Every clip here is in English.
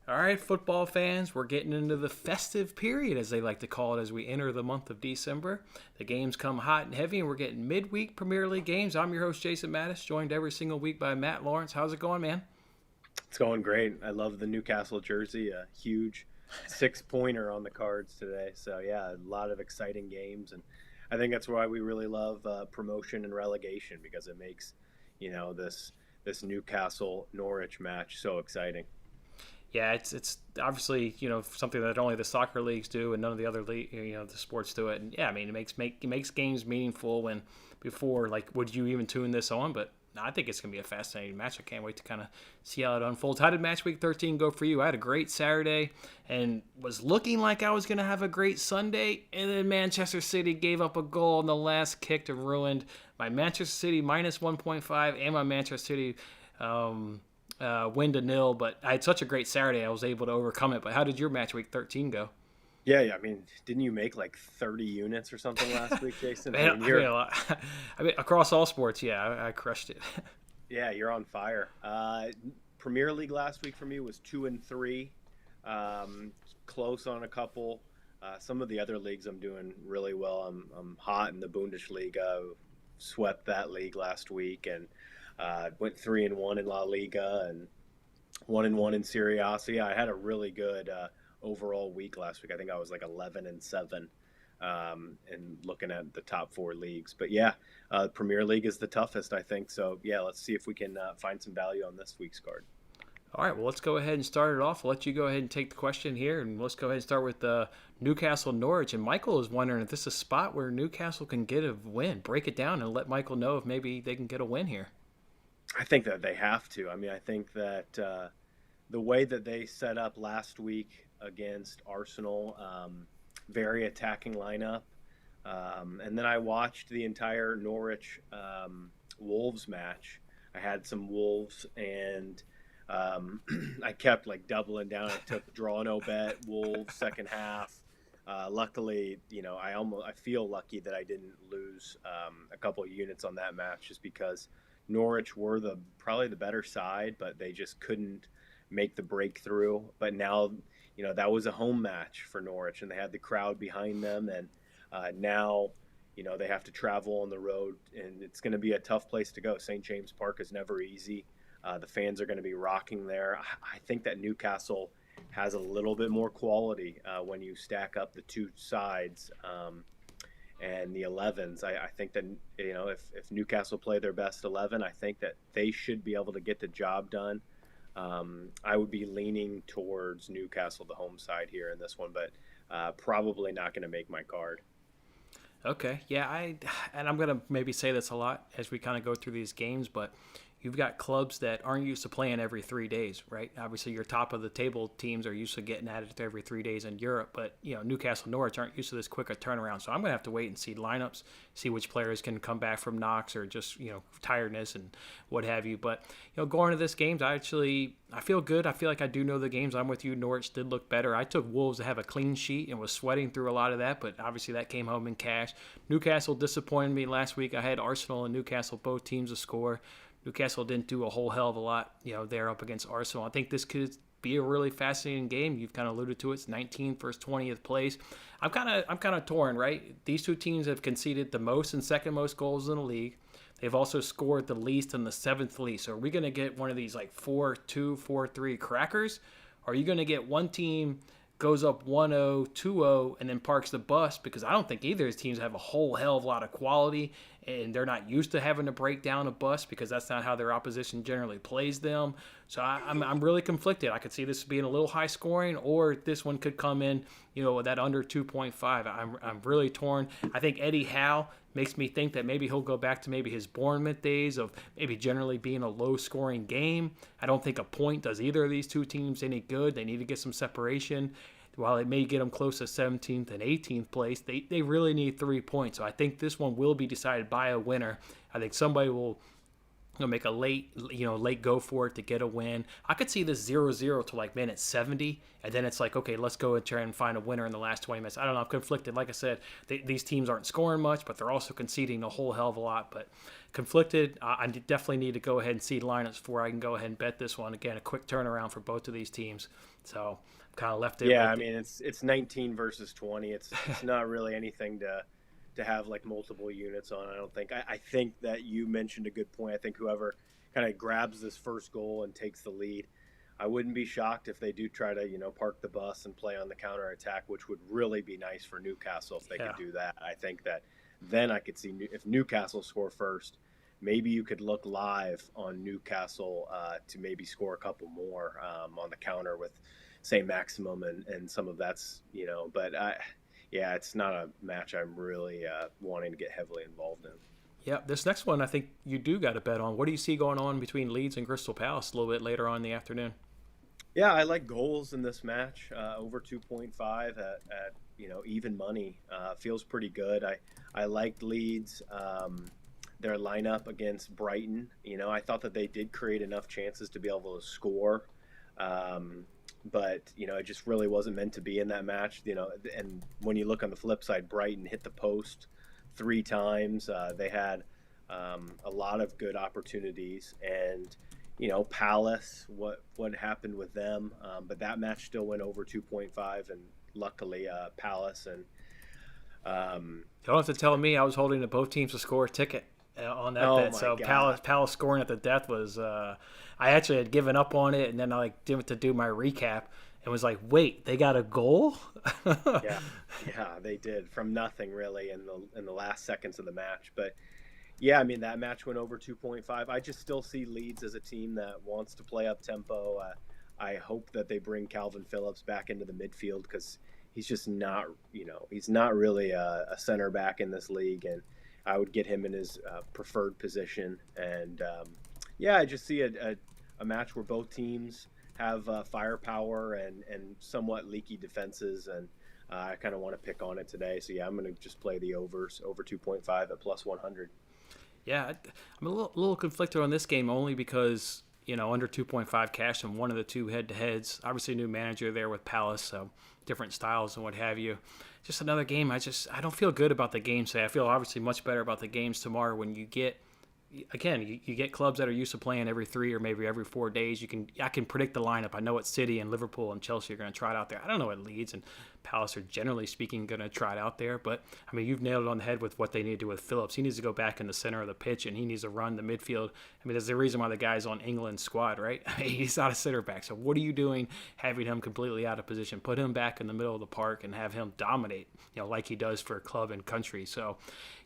All right, football fans, we're getting into the festive period, as they like to call it, as we enter the month of December. The games come hot and heavy, and we're getting midweek Premier League games. I'm your host, Jason Mattis, joined every single week by Matt Lawrence. How's it going, man? It's going great. I love the Newcastle jersey, a huge 6-pointer on the cards today. So, yeah, a lot of exciting games. And I think that's why we really love promotion and relegation because it makes, this Newcastle Norwich match so exciting. Yeah, it's obviously something that only the soccer leagues do, and none of the other the sports do it. And yeah, I mean it makes games meaningful. When before, like, would you even tune this on? But no, I think it's gonna be a fascinating match. I can't wait to kind of see how it unfolds. How did Match Week 13 go for you? I had a great Saturday and was looking like I was gonna have a great Sunday, and then Manchester City gave up a goal on the last kick to ruined my Manchester City minus 1.5 and my Manchester City. Win to nil, but I had such a great Saturday I was able to overcome it. But how did your match week 13 go? Yeah. I mean, didn't you make like 30 units or something last week, Jason? Man, I mean, I mean, across all sports, yeah, I crushed it. you're on fire. Premier League last week for me was 2-3, close on a couple. Some of the other leagues I'm doing really well. I'm hot in the Bundesliga. Swept that league last week and went 3-1 in La Liga and 1-1 in Serie A. So yeah, I had a really good overall week last week. I think I was like 11-7, and looking at the top four leagues. But yeah, Premier League is the toughest, I think. So yeah, let's see if we can find some value on this week's card. All right, well, let's go ahead and start it off. I'll let you go ahead and take the question here, and let's go ahead and start with Newcastle Norwich. And Michael is wondering if this is a spot where Newcastle can get a win. Break it down and let Michael know if maybe they can get a win here. I think that they have to. I mean, I think that the way that they set up last week against Arsenal, very attacking lineup. And then I watched the entire Norwich Wolves match. I had some Wolves, and I kept like doubling down. I took draw no bet Wolves second half. Luckily, I feel lucky that I didn't lose a couple of units on that match just because Norwich were probably the better side, but they just couldn't make the breakthrough. But now, that was a home match for Norwich, and they had the crowd behind them. And now, they have to travel on the road, and it's going to be a tough place to go. St. James Park is never easy. The fans are going to be rocking there. I think that Newcastle has a little bit more quality when you stack up the two sides. And the 11s, I think that, if Newcastle play their best 11, I think that they should be able to get the job done. I would be leaning towards Newcastle, the home side here in this one, but probably not going to make my card. Okay, yeah, and I'm gonna maybe say this a lot as we kind of go through these games, but you've got clubs that aren't used to playing every 3 days, right? Obviously, your top of the table teams are used to getting at it every 3 days in Europe, but Newcastle, Norwich aren't used to this quick a turnaround. So I'm gonna have to wait and see lineups, see which players can come back from knocks or just tiredness and what have you. But going to this game, I feel good. I feel like I do know the games. I'm with you. Norwich did look better. I took Wolves to have a clean sheet and was sweating through a lot of that, but obviously that came home in cash. Newcastle disappointed me last week. I had Arsenal and Newcastle, both teams to score. Newcastle didn't do a whole hell of a lot, there up against Arsenal. I think this could be a really fascinating game. You've kind of alluded to it. It's 19th versus 20th place. I'm kind of torn, right? These two teams have conceded the most and second most goals in the league. They've also scored the least and the seventh least. So are we going to get one of these like 4-2, 4-3 crackers? Or are you going to get one team goes up 1-0, 2-0, and then parks the bus? Because I don't think either of these teams have a whole hell of a lot of quality, and they're not used to having to break down a bus because that's not how their opposition generally plays them. So I'm really conflicted. I could see this being a little high scoring, or this one could come in, with that under 2.5. I'm really torn. I think Eddie Howe makes me think that maybe he'll go back to maybe his Bournemouth days of maybe generally being a low-scoring game. I don't think a point does either of these two teams any good. They need to get some separation. While it may get them close to 17th and 18th place, they really need 3 points. So I think this one will be decided by a winner. I think somebody will He'll make a late go for it to get a win. I could see this 0-0 to like minute 70, and then it's like, okay, let's go and try and find a winner in the last 20 minutes. I don't know. I'm conflicted. Like I said, these teams aren't scoring much, but they're also conceding a whole hell of a lot. But conflicted. I definitely need to go ahead and see lineups before I can go ahead and bet this one. Again, a quick turnaround for both of these teams. So I'm kind of left it. Yeah, I mean, it's 19 versus 20. It's not really anything to have like multiple units on. I don't think. I think that you mentioned a good point. I think whoever kind of grabs this first goal and takes the lead, I wouldn't be shocked if they do try to park the bus and play on the counter attack, which would really be nice for Newcastle if they could do that. I think that then I could see if Newcastle score first, maybe you could look live on Newcastle to maybe score a couple more on the counter with say maximum and some of that's but yeah, it's not a match I'm really wanting to get heavily involved in. Yeah, this next one I think you do got to bet on. What do you see going on between Leeds and Crystal Palace a little bit later on in the afternoon? Yeah, I like goals in this match. Over 2.5 at even money feels pretty good. I liked Leeds. Their lineup against Brighton. I thought that they did create enough chances to be able to score. But it just really wasn't meant to be in that match. And when you look on the flip side, Brighton hit the post 3 times. They had a lot of good opportunities, and Palace, what happened with them? But that match still went over 2.5, and luckily Palace and. You don't have to tell me. I was holding to both teams to score a ticket on that bet. So Palace scoring at the death was. I actually had given up on it, and then I did to do my recap and was like, "Wait, they got a goal?" yeah, they did from nothing really in the last seconds of the match. But yeah, I mean that match went over 2.5. I just still see Leeds as a team that wants to play up tempo. I hope that they bring Calvin Phillips back into the midfield because he's just not, he's not really a center back in this league, and I would get him in his preferred position. And yeah, I just see a match where both teams have firepower and somewhat leaky defenses, and I kind of want to pick on it today. So yeah, I'm going to just play the overs, over 2.5 at plus 100. Yeah, I'm a little conflicted on this game only because, under 2.5 cash in one of the two head-to-heads. Obviously, new manager there with Palace, so different styles and what have you. Just another game. I don't feel good about the games today. I feel obviously much better about the games tomorrow when you get, again, you get clubs that are used to playing every 3 or maybe every 4 days. I can predict the lineup. I know what City and Liverpool and Chelsea are going to try it out there. I don't know what Leeds and Palace are generally speaking going to try it out there. But, I mean, you've nailed it on the head with what they need to do with Phillips. He needs to go back in the center of the pitch, and he needs to run the midfield. I mean, there's a reason why the guy's on England's squad, right? I mean, he's not a center back. So what are you doing having him completely out of position? Put him back in the middle of the park and have him dominate, like he does for club and country. So,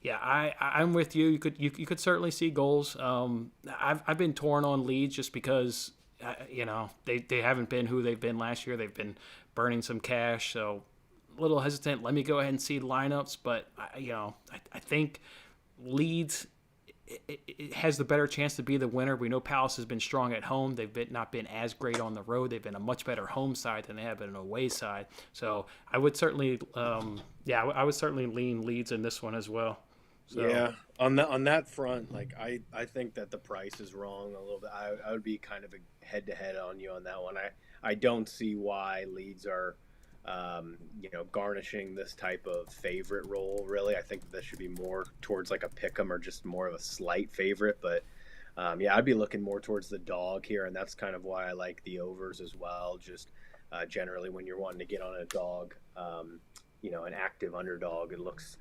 yeah, I'm with you. You could certainly see goals. I've been torn on Leeds just because they haven't been who they've been last year. They've been burning some cash, so a little hesitant. Let me go ahead and see lineups, but I think Leeds it has the better chance to be the winner. We know Palace has been strong at home. They've not been as great on the road. They've been a much better home side than they have been an away side. So I would certainly, I would certainly lean Leeds in this one as well. So. Yeah, on that front, like I think that the price is wrong a little bit. I would be kind of a head-to-head on you on that one. I don't see why Leeds are, garnishing this type of favorite role. Really, I think that should be more towards like a pick'em or just more of a slight favorite. But I'd be looking more towards the dog here, and that's kind of why I like the overs as well. Just generally, when you're wanting to get on a dog, an active underdog, it looks.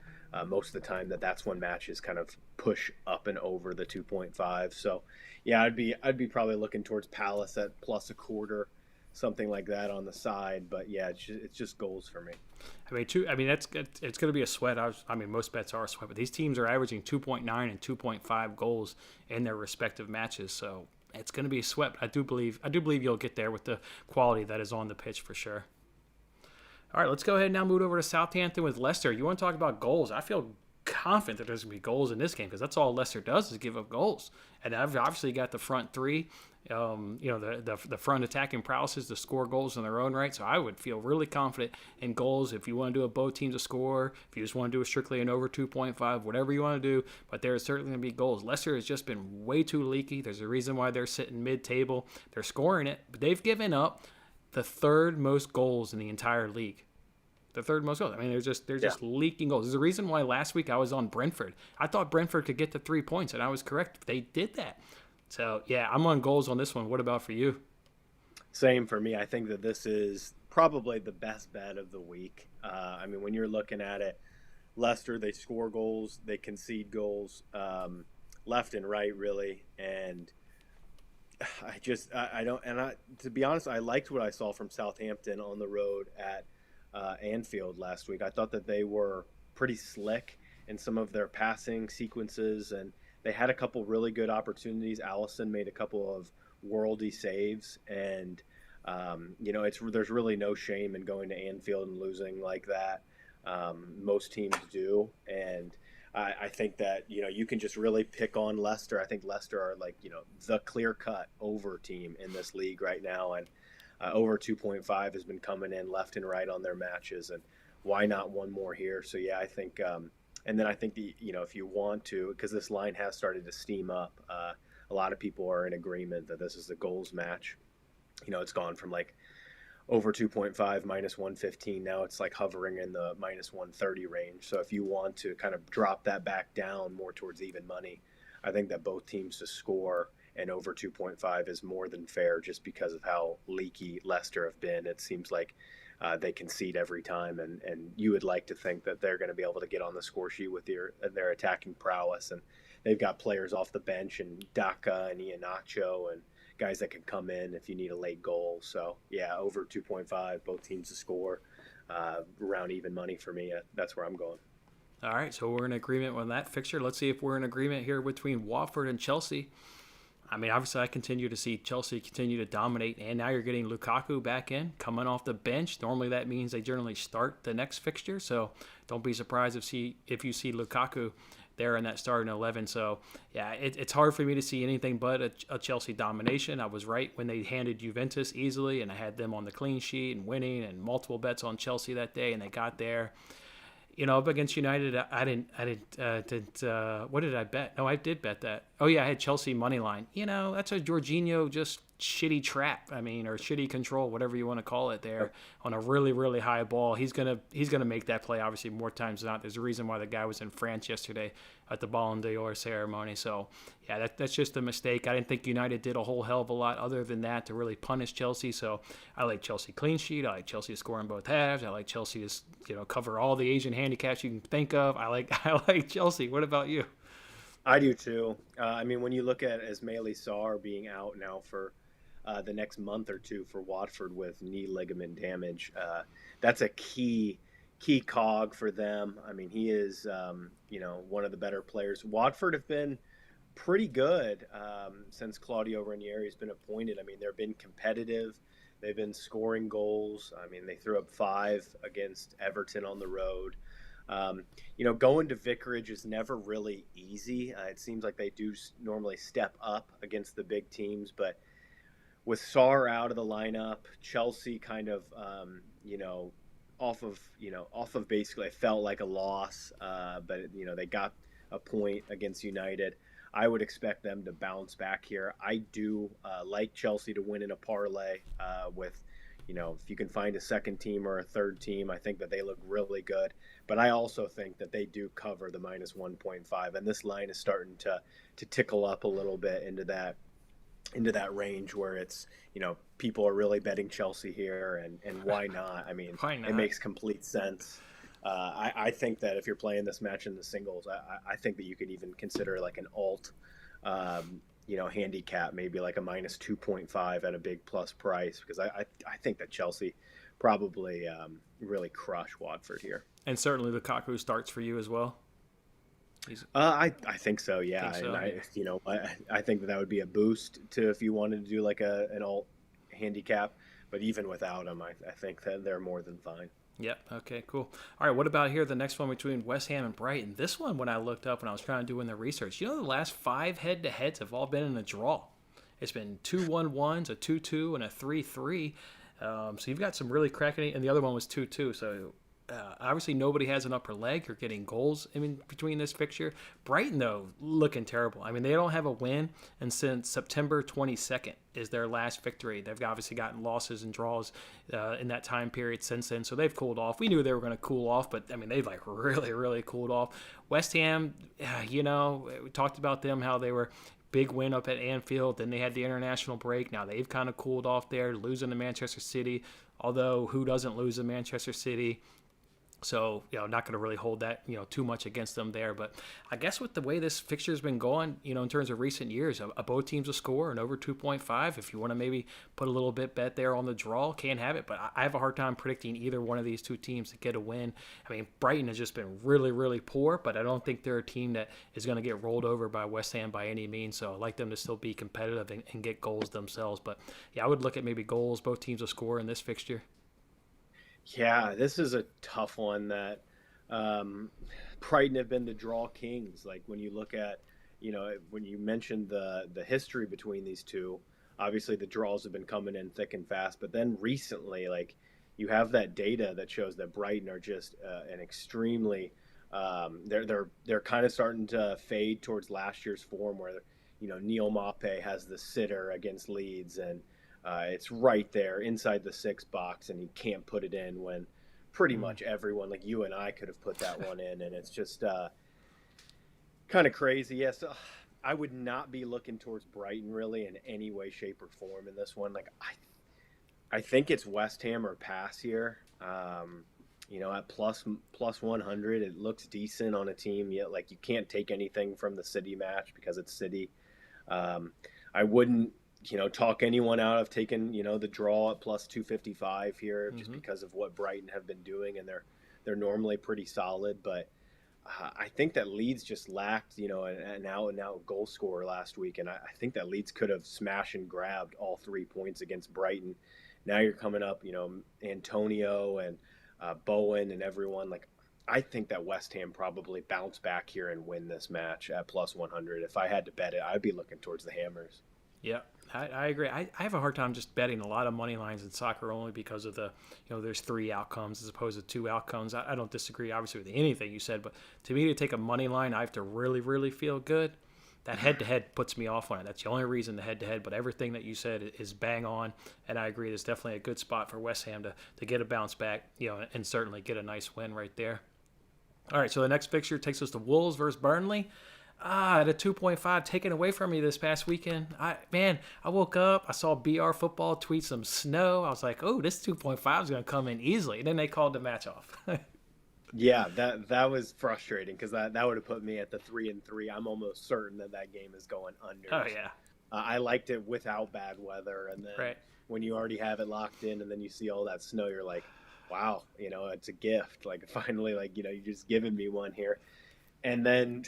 Most of the time that's when matches kind of push up and over the 2.5. So yeah, I'd be probably looking towards Palace at plus a quarter, something like that on the side. But yeah, it's just goals for me. It's going to be a sweat. Most bets are a sweat, but these teams are averaging 2.9 and 2.5 goals in their respective matches. So it's going to be a sweat. But I do believe you'll get there with the quality that is on the pitch for sure. All right, let's go ahead and now move over to Southampton with Leicester. You want to talk about goals? I feel confident that there's going to be goals in this game because that's all Leicester does is give up goals. And I've obviously got the front three, the front attacking prowess is to score goals in their own right. So I would feel really confident in goals if you want to do a both teams to score, if you just want to do a strictly an over 2.5, whatever you want to do. But there is certainly going to be goals. Leicester has just been way too leaky. There's a reason why they're sitting mid-table. They're scoring it, but they've given up the third most goals in the entire league. The third most goals. I mean, they're just leaking goals. There's a reason why last week I was on Brentford. I thought Brentford could get to 3 points, and I was correct. They did that. So, yeah, I'm on goals on this one. What about for you? Same for me. I think that this is probably the best bet of the week. I mean, when you're looking at it, Leicester, they score goals, they concede goals left and right, really. And to be honest, I liked what I saw from Southampton on the road at Anfield last week. I thought that they were pretty slick in some of their passing sequences, and they had a couple really good opportunities. Allison made a couple of worldy saves, and there's really no shame in going to Anfield and losing like that. Most teams do, and I think that you can just really pick on Leicester. I think Leicester are the clear-cut over team in this league right now, and over 2.5 has been coming in left and right on their matches, and why not one more here? So yeah, I think, and then I think if you want to, because this line has started to steam up, a lot of people are in agreement that this is the goals match. It's gone from over 2.5 minus 115. Now it's hovering in the minus 130 range. So if you want to kind of drop that back down more towards even money, I think that both teams to score and over 2.5 is more than fair just because of how leaky Leicester have been. It seems like they concede every time, and you would like to think that they're going to be able to get on the score sheet with their attacking prowess. And they've got players off the bench, and Daka and Iheanacho, and guys that can come in if you need a late goal. So, yeah, over 2.5, both teams to score, around even money for me. That's where I'm going. All right, so we're in agreement on that fixture. Let's see if we're in agreement here between Watford and Chelsea. I mean, obviously, I continue to see Chelsea continue to dominate, and now you're getting Lukaku back in, coming off the bench. Normally, that means they generally start the next fixture, so don't be surprised if you see Lukaku there in that starting 11. So, yeah, it's hard for me to see anything but a Chelsea domination. I was right when they handed Juventus easily, and I had them on the clean sheet and winning, and multiple bets on Chelsea that day, and they got there. Up against United, I didn't. What did I bet? No, I did bet that. Oh yeah, I had Chelsea money line. That's a Jorginho just shitty trap. I mean, or shitty control, whatever you want to call it. There on a really, really high ball. He's gonna make that play obviously more times than not. There's a reason why the guy was in France yesterday at the Ballon d'Or ceremony. So yeah, that's just a mistake. I didn't think United did a whole hell of a lot other than that to really punish Chelsea. So I like Chelsea clean sheet. I like Chelsea to score in both halves. I like Chelsea to cover all the Asian handicaps you can think of. I like Chelsea. What about you? I do too. I mean, when you look at Ismaili Sarr being out now for the next month or two for Watford with knee ligament damage, that's a key cog for them. I mean, he is one of the better players. Watford have been pretty good since Claudio Ranieri has been appointed. I mean, they've been competitive. They've been scoring goals. I mean, they threw up 5 against Everton on the road. Going to Vicarage is never really easy. It seems like they do normally step up against the big teams, but with Sarr out of the lineup, Chelsea kind of, off of basically, it felt like a loss, but they got a point against United. I would expect them to bounce back here. I do like Chelsea to win in a parlay with, if you can find a second team or a third team, I think that they look really good. But I also think that they do cover the minus 1.5, and this line is starting to tickle up a little bit into that range where it's, people are really betting Chelsea here, and why not? I mean, it makes complete sense. I think that if you're playing this match in the singles, I think that you could even consider like an alt, handicap, maybe like a minus 2.5 at a big plus price, because I think that Chelsea probably really crush Watford here. And certainly Lukaku starts for you as well. I think so, yeah. I think that would be a boost to if you wanted to do like an alt handicap, but even without him, I think that they're more than fine. Yep. Okay, cool. All right, what about here, the next one between West Ham and Brighton? This one, when I looked up when I was trying to do in the research, the last 5 head-to-heads have all been in a draw. It's been 2-1-1s, a 2-2, and a 3-3. So you've got some really cracking, and the other one was 2-2. So obviously nobody has an upper leg. You're getting goals in between this fixture. Brighton, though, looking terrible. I mean, they don't have a win, and since September 22nd is their last victory. They've obviously gotten losses and draws in that time period since then, so they've cooled off. We knew they were going to cool off, but, I mean, they've, really, really cooled off. West Ham, we talked about them, how they were big win up at Anfield. Then they had the international break. Now they've kind of cooled off there, losing to Manchester City, although who doesn't lose to Manchester City? So, not going to really hold that, too much against them there. But I guess with the way this fixture's been going, in terms of recent years, both teams will score and over 2.5. If you want to maybe put a little bit bet there on the draw, can't have it. But I have a hard time predicting either one of these two teams to get a win. I mean, Brighton has just been really, really poor, but I don't think they're a team that is going to get rolled over by West Ham by any means. So I like them to still be competitive and get goals themselves. But, yeah, I would look at maybe goals. Both teams will score in this fixture. Yeah, this is a tough one that Brighton have been the draw kings. Like when you look at, when you mentioned the history between these two, obviously the draws have been coming in thick and fast. But then recently, like you have that data that shows that Brighton are just an extremely they're kind of starting to fade towards last year's form, where Neil Maupay has the sitter against Leeds, and it's right there inside the 6 box, and he can't put it in when pretty much everyone, like you and I, could have put that one in. And it's just kind of crazy. Yes, I would not be looking towards Brighton really in any way, shape, or form in this one. Like I think it's West Ham or pass here. At plus 100, it looks decent on a team. Yet, like you can't take anything from the City match because it's City. I wouldn't talk anyone out of taking, the draw at plus 255 here, just because of what Brighton have been doing, and they're normally pretty solid. But I think that Leeds just lacked, an out-and-out goal scorer last week, and I think that Leeds could have smashed and grabbed all 3 points against Brighton. Now you're coming up, Antonio and Bowen and everyone. Like, I think that West Ham probably bounce back here and win this match at plus 100. If I had to bet it, I'd be looking towards the Hammers. Yeah, I agree. I have a hard time just betting a lot of money lines in soccer only because of the, there's 3 outcomes as opposed to 2 outcomes. I don't disagree, obviously, with anything you said, but to me, to take a money line, I have to really, really feel good. That head-to-head puts me off on it. That's the only reason, the head-to-head, but everything that you said is bang on, and I agree. There's definitely a good spot for West Ham to get a bounce back, and certainly get a nice win right there. All right, so the next fixture takes us to Wolves versus Burnley. At a 2.5 taken away from me this past weekend. I woke up, I saw BR Football tweet some snow. I was like, oh, this 2.5 is going to come in easily. And then they called the match off. Yeah, that was frustrating because that would have put me at the 3-3. I'm almost certain that game is going under. Oh, yeah. I liked it without bad weather. And then when you already have it locked in and then you see all that snow, you're like, wow, it's a gift. Like, finally, you're just giving me one here. And then,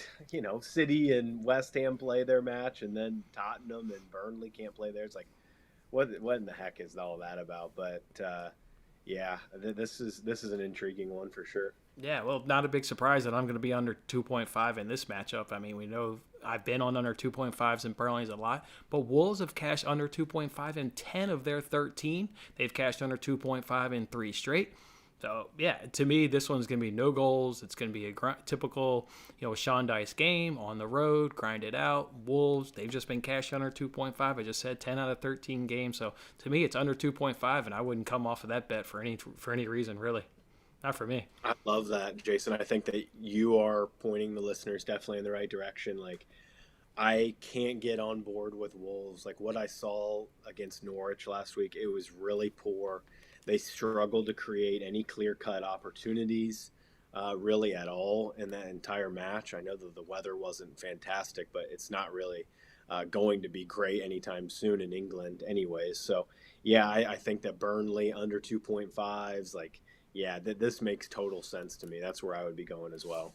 City and West Ham play their match, and then Tottenham and Burnley can't play theirs. Like, what in the heck is all that about? But this is an intriguing one for sure. Yeah, well, not a big surprise that I'm going to be under 2.5 in this matchup. I mean, we know I've been on under 2.5s in Burnley's a lot, but Wolves have cashed under 2.5 in 10 of their 13. They've cashed under 2.5 in 3 straight. So, yeah, to me, this one's going to be no goals. It's going to be a typical, Sean Dice game on the road, grind it out. Wolves, they've just been cashed under 2.5. I just said 10 out of 13 games. So, to me, it's under 2.5, and I wouldn't come off of that bet for any reason, really. Not for me. I love that, Jason. I think that you are pointing the listeners definitely in the right direction. Like, I can't get on board with Wolves. Like, what I saw against Norwich last week, it was really poor. They struggled to create any clear-cut opportunities really at all in that entire match. I know that the weather wasn't fantastic, but it's not really going to be great anytime soon in England anyways. So, yeah, I think that Burnley under 2.5s, this makes total sense to me. That's where I would be going as well.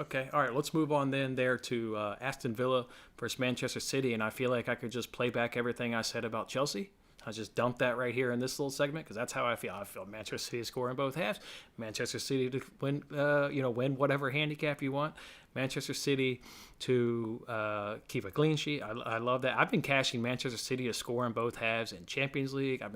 Okay, all right, let's move on then there to Aston Villa versus Manchester City, and I feel like I could just play back everything I said about Chelsea. I'll just dump that right here in this little segment because that's how I feel. I feel Manchester City to score in both halves. Manchester City to win, win whatever handicap you want. Manchester City to keep a clean sheet. I love that. I've been cashing Manchester City to score in both halves in Champions League. I've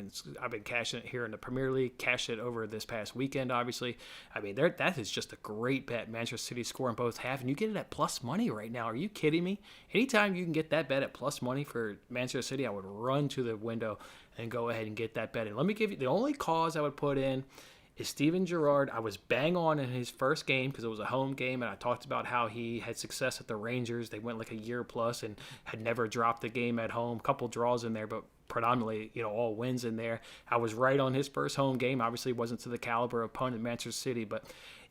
been cashing it here in the Premier League. Cashed it over this past weekend, obviously. I mean, that is just a great bet. Manchester City score in both halves, and you get it at plus money right now. Are you kidding me? Anytime you can get that bet at plus money for Manchester City, I would run to the window and go ahead and get that bet in. Let me give you the only cause I would put in is Steven Gerrard. I was bang on in his first game because it was a home game, and I talked about how he had success at the Rangers. They went like a year plus and had never dropped the game at home. A couple draws in there, but predominantly, all wins in there. I was right on his first home game. Obviously, wasn't to the caliber of opponent Manchester City, but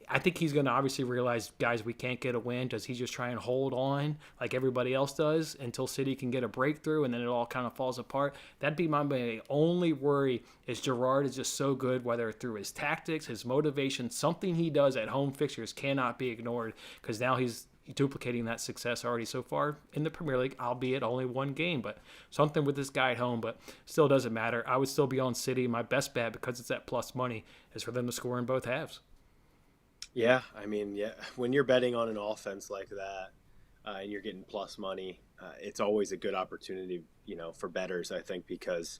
I think he's going to obviously realize, guys, we can't get a win. Does he just try and hold on like everybody else does until City can get a breakthrough and then it all kind of falls apart? That'd be my only worry is Gerrard is just so good, whether through his tactics, his motivation, something he does at home fixtures cannot be ignored because now he's duplicating that success already so far in the Premier League, albeit only one game, but something with this guy at home, but still doesn't matter. I would still be on City. My best bet, because it's at plus money, is for them to score in both halves. Yeah, I mean, yeah, when you're betting on an offense like that and you're getting plus money, it's always a good opportunity, for bettors, I think, because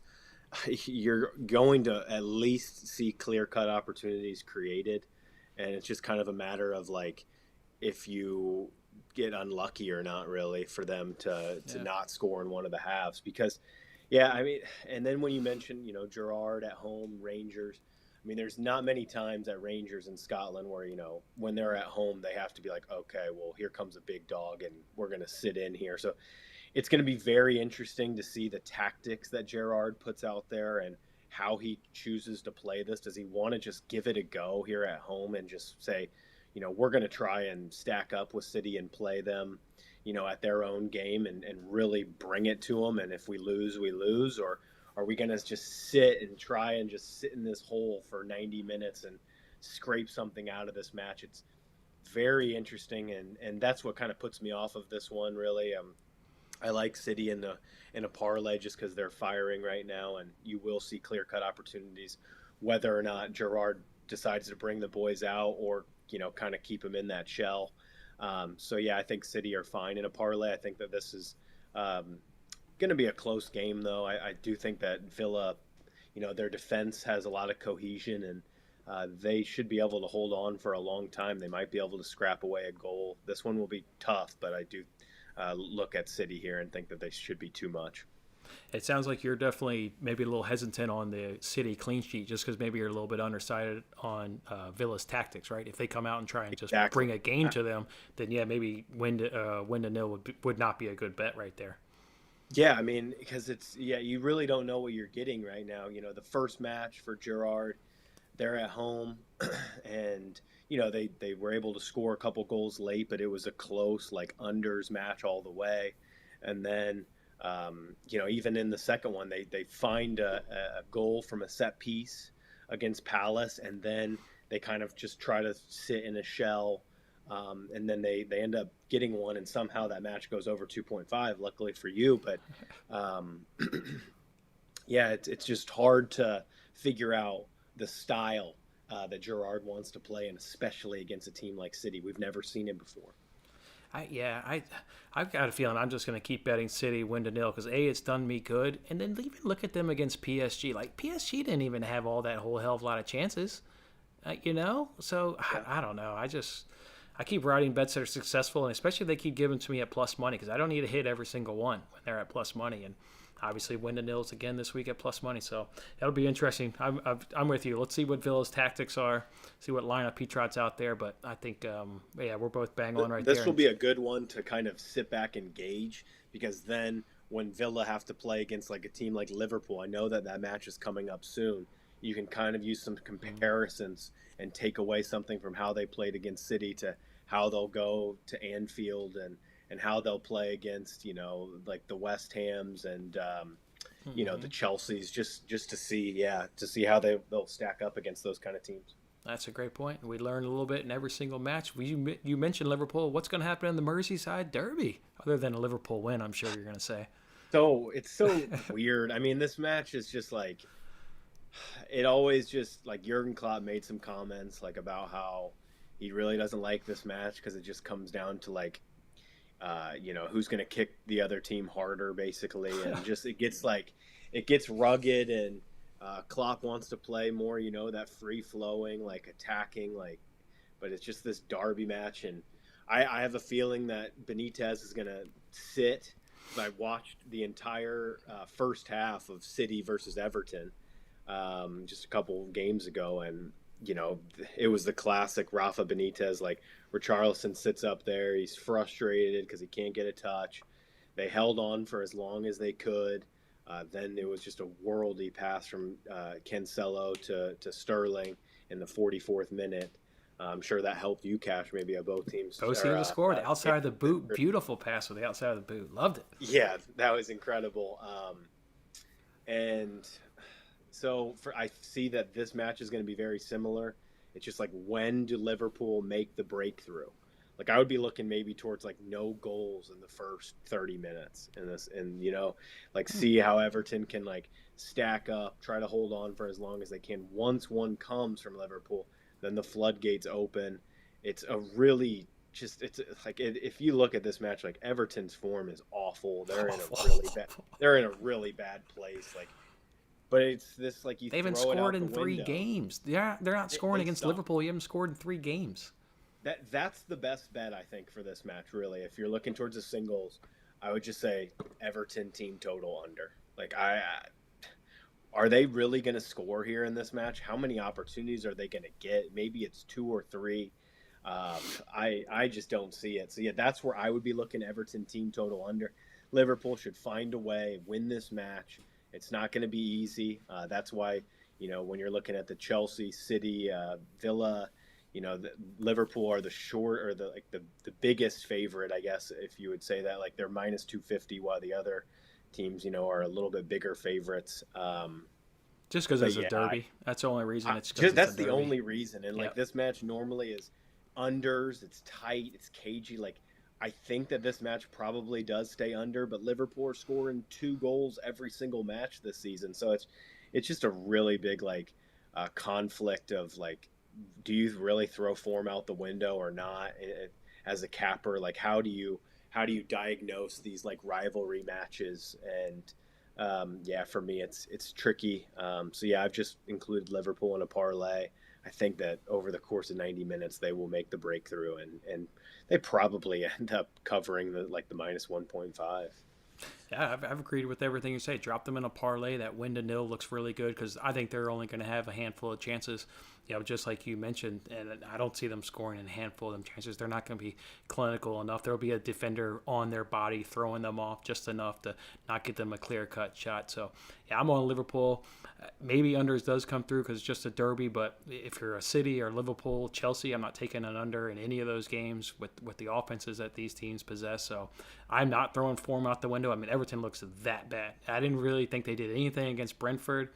you're going to at least see clear-cut opportunities created, and it's just kind of a matter of, like, if you get unlucky or not, really, for them to not score in one of the halves. Because, yeah, I mean, and then when you mention, Gerrard at home, Rangers, I mean, there's not many times at Rangers in Scotland where, when they're at home, they have to be like, okay, well, here comes a big dog and we're going to sit in here. So it's going to be very interesting to see the tactics that Gerrard puts out there and how he chooses to play this. Does he want to just give it a go here at home and just say, we're going to try and stack up with City and play them, at their own game and really bring it to them? And if we lose, we lose. Or are we going to just sit and try and just sit in this hole for 90 minutes and scrape something out of this match? It's very interesting, and that's what kind of puts me off of this one, really. I like City in a parlay just because they're firing right now, and you will see clear-cut opportunities, whether or not Gerrard decides to bring the boys out or, kind of keep them in that shell. So, yeah, I think City are fine in a parlay. I think that this is going to be a close game, though. I do think that Villa, their defense has a lot of cohesion, and they should be able to hold on for a long time. They might be able to scrap away a goal. This one will be tough, but I do look at City here and think that they should be too much. It sounds like you're definitely maybe a little hesitant on the City clean sheet just because maybe you're a little bit undersided on Villa's tactics, right? If they come out and try and just bring a game to them, then, yeah, maybe win to nil would not be a good bet right there. Yeah, I mean, because you really don't know what you're getting right now. The first match for Gerrard, they're at home, and, they were able to score a couple goals late, but it was a close, like, unders match all the way. And then, even in the second one, they find a goal from a set piece against Palace, and then they kind of just try to sit in a shell. And then they end up getting one, and somehow that match goes over 2.5, luckily for you. But, yeah, it's just hard to figure out the style that Gerrard wants to play, and especially against a team like City. We've never seen him before. I've got a feeling I'm just going to keep betting City win to nil because, A, it's done me good. And then even look at them against PSG. Like, PSG didn't even have all that whole hell of a lot of chances, So, yeah. I don't know. I keep writing bets that are successful, and especially if they keep giving to me at plus money because I don't need to hit every single one when they're at plus money. And obviously, win to nils again this week at plus money. So that'll be interesting. I'm with you. Let's see what Villa's tactics are, see what lineup he trots out there. But I think, we're both bang on right there. This will be a good one to kind of sit back and gauge because then when Villa have to play against like a team like Liverpool, I know that match is coming up soon. You can kind of use some comparisons and take away something from how they played against City to how they'll go to Anfield and how they'll play against, like the West Hams and, the Chelseas, just to see how they'll stack up against those kind of teams. That's a great point. We learn a little bit in every single match. You mentioned Liverpool. What's going to happen in the Merseyside Derby? Other than a Liverpool win, I'm sure you're going to say. So it's so weird. I mean, this match is just like it always just like Jurgen Klopp made some comments like about how he really doesn't like this match because it just comes down to like who's going to kick the other team harder basically, and just it gets rugged, and Klopp wants to play more, that free flowing like attacking like, but it's just this derby match, and I have a feeling that Benitez is going to sit. I watched the entire first half of City versus Everton just a couple of games ago, and it was the classic Rafa Benitez, like Richarlison sits up there, he's frustrated because he can't get a touch. They held on for as long as they could. Then it was just a worldy pass from Cancelo to Sterling in the 44th minute. I'm sure that helped you cash maybe a both teams. Both teams scored. The outside of the boot. Beautiful pass with the outside of the boot. Loved it. Yeah, that was incredible. And so I see that this match is going to be very similar. It's just like, when do Liverpool make the breakthrough? Like, I would be looking maybe towards like no goals in the first 30 minutes in this, and like see how Everton can like stack up, try to hold on for as long as they can. Once one comes from Liverpool, then the floodgates open. It's a really it's like if you look at this match, like Everton's form is awful. They're in a really bad place. Like, but it's this like they haven't scored in 3 games. They're not scoring against Liverpool. You haven't scored in 3 games. That's the best bet, I think, for this match. Really, if you're looking towards the singles, I would just say Everton team total under. Like, are they really going to score here in this match? How many opportunities are they going to get? Maybe it's 2 or 3. I just don't see it. So yeah, that's where I would be looking. Everton team total under. Liverpool should find a way, win this match. It's not going to be easy. That's why, when you're looking at the Chelsea, City, Villa, the Liverpool are the biggest favorite, I guess, if you would say that. Like, they're minus 250, while the other teams, are a little bit bigger favorites. Just because it's a derby. That's the only reason. That's the only reason. And like, this match normally is unders. It's tight. It's cagey. Like, I think that this match probably does stay under, but Liverpool are scoring 2 goals every single match this season. So it's just a really big like conflict of like, do you really throw form out the window or not? As a capper, like, how do you diagnose these like rivalry matches? And for me, it's tricky. So yeah, I've just included Liverpool in a parlay. I think that over the course of 90 minutes, they will make the breakthrough, and they probably end up covering the minus 1.5. Yeah, I've agreed with everything you say. Drop them in a parlay. That win to nil looks really good because I think they're only going to have a handful of chances, just like you mentioned. And I don't see them scoring in a handful of them chances. They're not going to be clinical enough. There'll be a defender on their body throwing them off just enough to not get them a clear-cut shot. So, yeah, I'm on Liverpool. Maybe unders does come through because it's just a derby. But if you're a City or Liverpool, Chelsea, I'm not taking an under in any of those games with the offenses that these teams possess. So I'm not throwing form out the window. I mean, Everton looks that bad. I didn't really think they did anything against Brentford.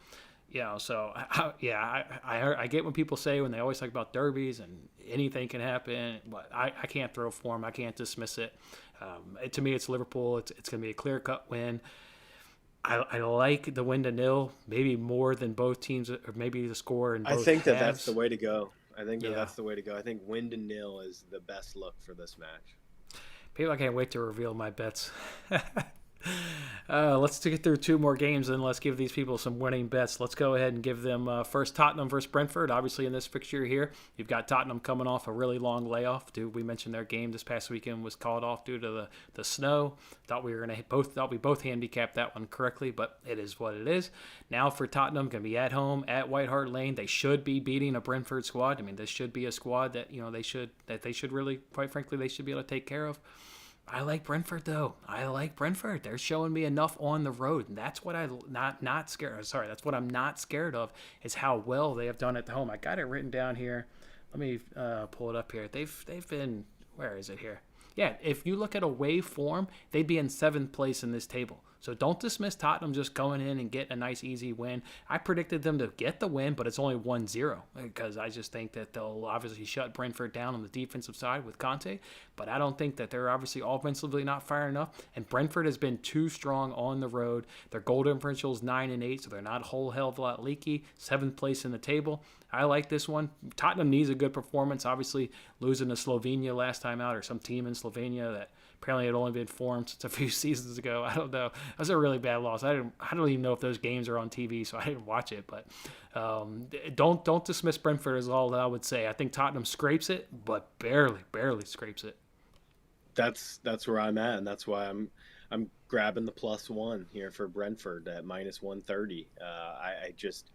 So I get when people say, when they always talk about derbies and anything can happen, but I can't throw form. I can't dismiss it. To me, it's Liverpool. It's going to be a clear-cut win. I like the win to nil, maybe more than both teams, or maybe the score in both I think halves. That's the way to go. I think that's the way to go. I think win to nil is the best look for this match. People, I can't wait to reveal my bets. Let's get through 2 more games and let's give these people some winning bets. Let's go ahead and give them first Tottenham versus Brentford. Obviously, in this fixture here, you've got Tottenham coming off a really long layoff. We mentioned their game this past weekend was called off due to the snow. Thought we both handicapped that one correctly, but it is what it is. Now for Tottenham, going to be at home at White Hart Lane. They should be beating a Brentford squad. I mean, this should be a squad that they should really, quite frankly, they should be able to take care of. I like Brentford, though. I like Brentford. They're showing me enough on the road, and that's what not scared. Sorry, that's what I'm not scared of, is how well they have done at the home. I got it written down here. Let me pull it up here. They've been, where is it here? Yeah, if you look at away form, they'd be in 7th place in this table. So don't dismiss Tottenham just going in and get a nice easy win. I predicted them to get the win, but it's only 1-0 because I just think that they'll obviously shut Brentford down on the defensive side with Conte, but I don't think that they're obviously offensively not firing enough, and Brentford has been too strong on the road. Their goal differential is 9-8, so they're not a whole hell of a lot leaky. 7th place in the table. I like this one. Tottenham needs a good performance. Obviously, losing to Slovenia last time out, or some team in Slovenia that apparently had only been formed since a few seasons ago. I don't know. That was a really bad loss. I don't even know if those games are on TV, so I didn't watch it. But don't dismiss Brentford is all that I would say. I think Tottenham scrapes it, but barely scrapes it. That's where I'm at, and that's why I'm grabbing the +1 here for Brentford at -130. I just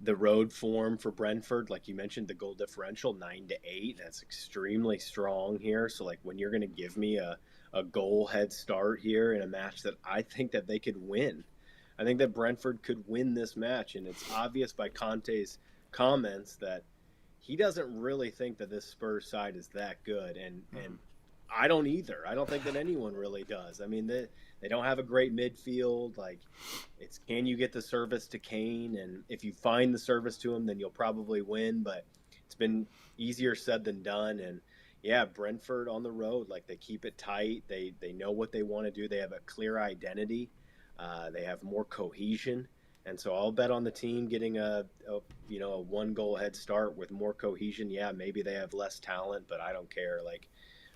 the road form for Brentford, like you mentioned, the goal differential 9-8. That's extremely strong here. So like when you're going to give me a goal head start here in a match that I think that they could win, I think that Brentford could win this match, and it's obvious by Conte's comments that he doesn't really think that this Spurs side is that good, and I don't either. I don't think that anyone really does. I mean, they don't have a great midfield. Like, it's can you get the service to Kane, and if you find the service to him, then you'll probably win. But it's been easier said than done. And yeah, Brentford on the road, like they keep it tight. They know what they want to do. They have a clear identity. They have more cohesion. And so I'll bet on the team getting a 1-goal head start with more cohesion. Yeah, maybe they have less talent, but I don't care. Like,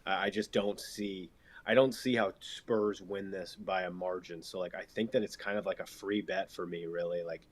I just don't see how Spurs win this by a margin. So like I think that it's kind of like a free bet for me, really. Like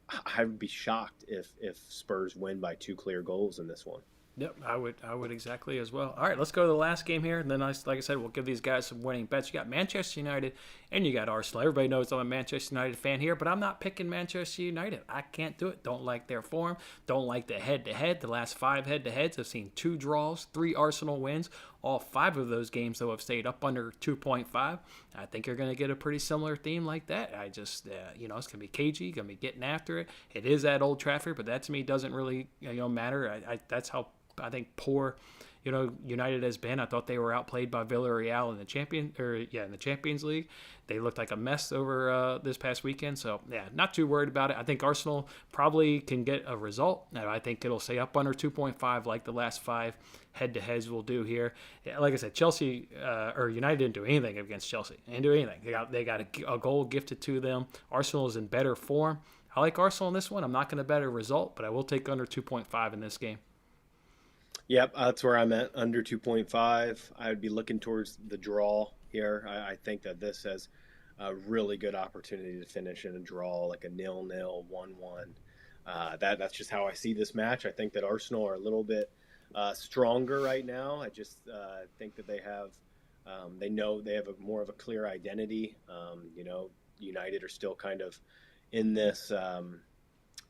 I would be shocked if Spurs win by 2 clear goals in this one. Yep, I would exactly as well. All right, let's go to the last game here. And then, like I said, we'll give these guys some winning bets. You got Manchester United and you got Arsenal. Everybody knows I'm a Manchester United fan here, but I'm not picking Manchester United. I can't do it. Don't like their form. Don't like the head-to-head. The last 5 head-to-heads have seen 2 draws, 3 Arsenal wins. All 5 of those games, though, have stayed up under 2.5. I think you're going to get a pretty similar theme like that. I just, it's going to be cagey, going to be getting after it. It is at Old Trafford, but that to me doesn't really, matter. That's how I think poor, United has been. I thought they were outplayed by Villarreal in the Champions League. They looked like a mess over this past weekend. So yeah, not too worried about it. I think Arsenal probably can get a result. And I think it'll stay up under 2.5 like the last 5 head-to-heads will do here. Yeah, like I said, Chelsea or United didn't do anything against Chelsea. They didn't do anything. They got a goal gifted to them. Arsenal is in better form. I like Arsenal in this one. I'm not going to bet a result, but I will take under 2.5 in this game. Yep, that's where I'm at, under 2.5. I would be looking towards the draw here. I think that this has a really good opportunity to finish in a draw, like a 0-0, 1-1. That's just how I see this match. I think that Arsenal are a little bit stronger right now. I just think that they know they have more of a clear identity. United are still kind of in this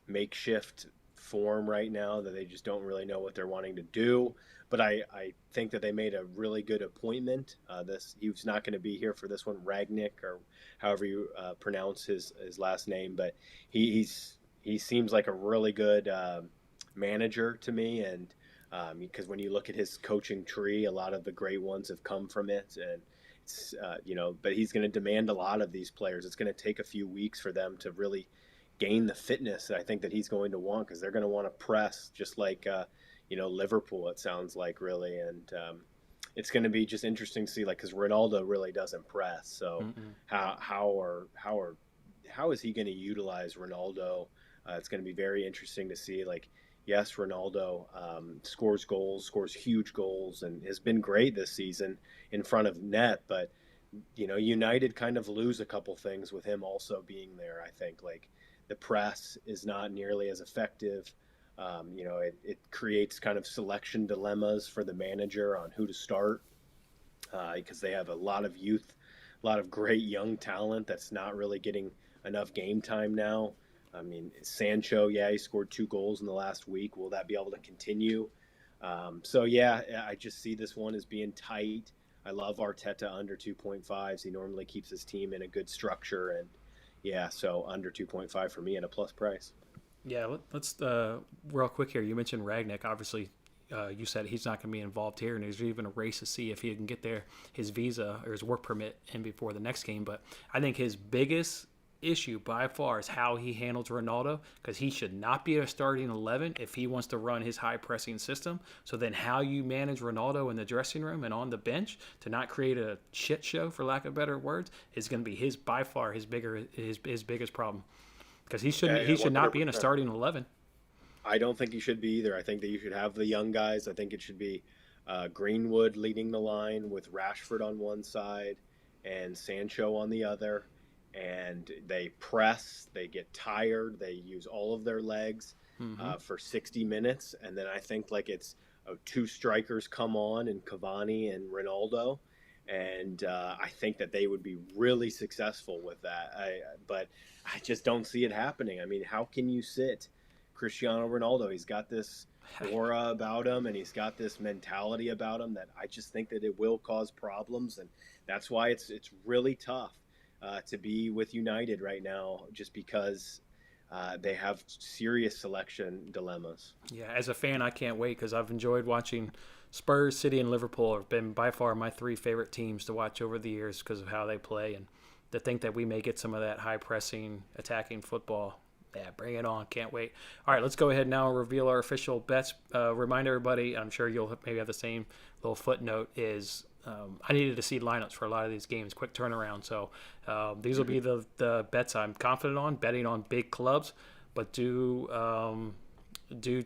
makeshift form right now that they just don't really know what they're wanting to do. But I think that they made a really good appointment. He was not going to be here for this one, Ragnick, or however you pronounce his last name. But he seems like a really good manager to me, and because when you look at his coaching tree, a lot of the great ones have come from it, and it's but he's going to demand a lot of these players. It's going to take a few weeks for them to really gain the fitness that I think that he's going to want, because they're going to want to press just like Liverpool, it sounds like, really. And it's going to be just interesting to see, like, because Ronaldo really doesn't press. So how is he going to utilize Ronaldo? It's going to be very interesting to see. Like, yes, Ronaldo scores huge goals, and has been great this season in front of net, but United kind of lose a couple things with him also being there. I think, like, the press is not nearly as effective. It creates kind of selection dilemmas for the manager on who to start, because they have a lot of youth, a lot of great young talent that's not really getting enough game time now. I mean, Sancho, he scored 2 goals in the last week. Will that be able to continue? I just see this one as being tight. I love Arteta under 2.5s. He normally keeps his team in a good structure, and so under 2.5 for me at a plus price. Yeah, let's real quick here. You mentioned Ragnick. Obviously, you said he's not going to be involved here, and there's even a race to see if he can get his visa or his work permit in before the next game. But I think his biggest issue by far is how he handles Ronaldo, because he should not be a starting 11 if he wants to run his high pressing system. So then how you manage Ronaldo in the dressing room and on the bench to not create a shit show, for lack of better words, is going to be by far his biggest problem, because he should not be in a starting 11. I don't think he should be either. I think that you should have the young guys. I think it should be Greenwood leading the line with Rashford on one side and Sancho on the other. And they press, they get tired, they use all of their legs for 60 minutes. And then I think it's two strikers come on, and Cavani and Ronaldo. And I think that they would be really successful with that. But I just don't see it happening. I mean, how can you sit Cristiano Ronaldo? He's got this aura about him, and he's got this mentality about him that I just think that it will cause problems. And that's why it's really tough to be with United right now, just because they have serious selection dilemmas. Yeah, as a fan, I can't wait, because I've enjoyed watching Spurs, City, and Liverpool. Have been by far my three favorite teams to watch over the years because of how they play, and to think that we may get some of that high-pressing, attacking football. Yeah, bring it on. Can't wait. All right, let's go ahead now and reveal our official bets. Remind everybody, I'm sure you'll maybe have the same little footnote, is I needed to see lineups for a lot of these games, quick turnaround. So these will be the bets I'm confident on, betting on big clubs. But do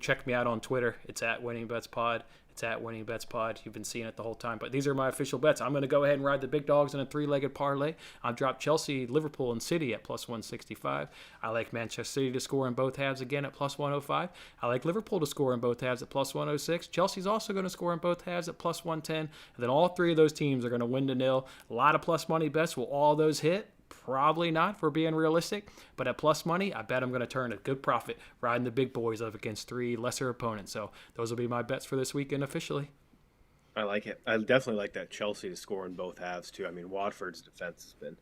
check me out on Twitter. It's at WinningBetsPod. It's at WinningBetsPod. You've been seeing it the whole time. But these are my official bets. I'm going to go ahead and ride the big dogs in a three-legged parlay. I've dropped Chelsea, Liverpool, and City at plus 165. I like Manchester City to score in both halves again at plus 105. I like Liverpool to score in both halves at plus 106. Chelsea's also going to score in both halves at plus 110. And then all three of those teams are going to win to nil. A lot of plus money bets. Will all those hit? Probably not, for being realistic. But at plus money, I bet I'm going to turn a good profit riding the big boys up against three lesser opponents. So those will be my bets for this weekend officially. I like it. I definitely like that Chelsea to score in both halves too. I mean, Watford's defense has been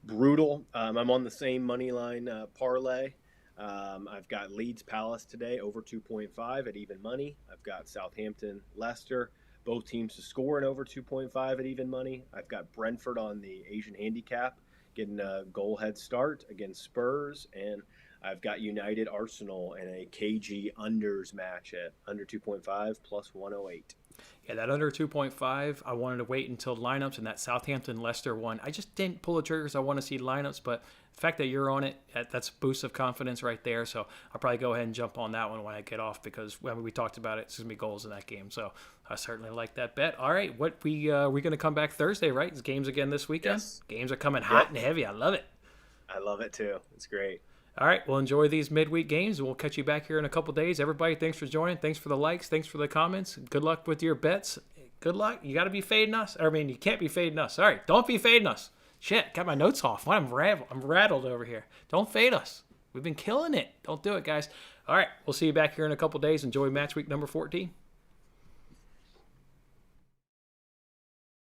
brutal. I'm on the same money line parlay. I've got Leeds Palace today over 2.5 at even money. I've got Southampton Leicester, both teams to score in over 2.5 at even money. I've got Brentford on the Asian handicap, getting a goal head start against Spurs, and I've got United Arsenal in a KG unders match at under 2.5 plus 108. Yeah, that under 2.5, I wanted to wait until lineups, and that Southampton-Leicester one, I just didn't pull the triggers. I want to see lineups, but the fact that you're on it, that's a boost of confidence right there. So I'll probably go ahead and jump on that one when I get off, because when we talked about it, it's going to be goals in that game. So I certainly like that bet. All right, we're going to come back Thursday, right? It's games again this weekend? Yes. Games are coming hot and heavy. I love it. I love it too. It's great. All right, well, enjoy these midweek games, and we'll catch you back here in a couple days. Everybody, thanks for joining. Thanks for the likes. Thanks for the comments. Good luck with your bets. Good luck. You got to be fading us. You can't be fading us. Sorry, don't be fading us. Shit, got my notes off. I'm rattled over here. Don't fade us. We've been killing it. Don't do it, guys. All right, we'll see you back here in a couple days. Enjoy match week number 14.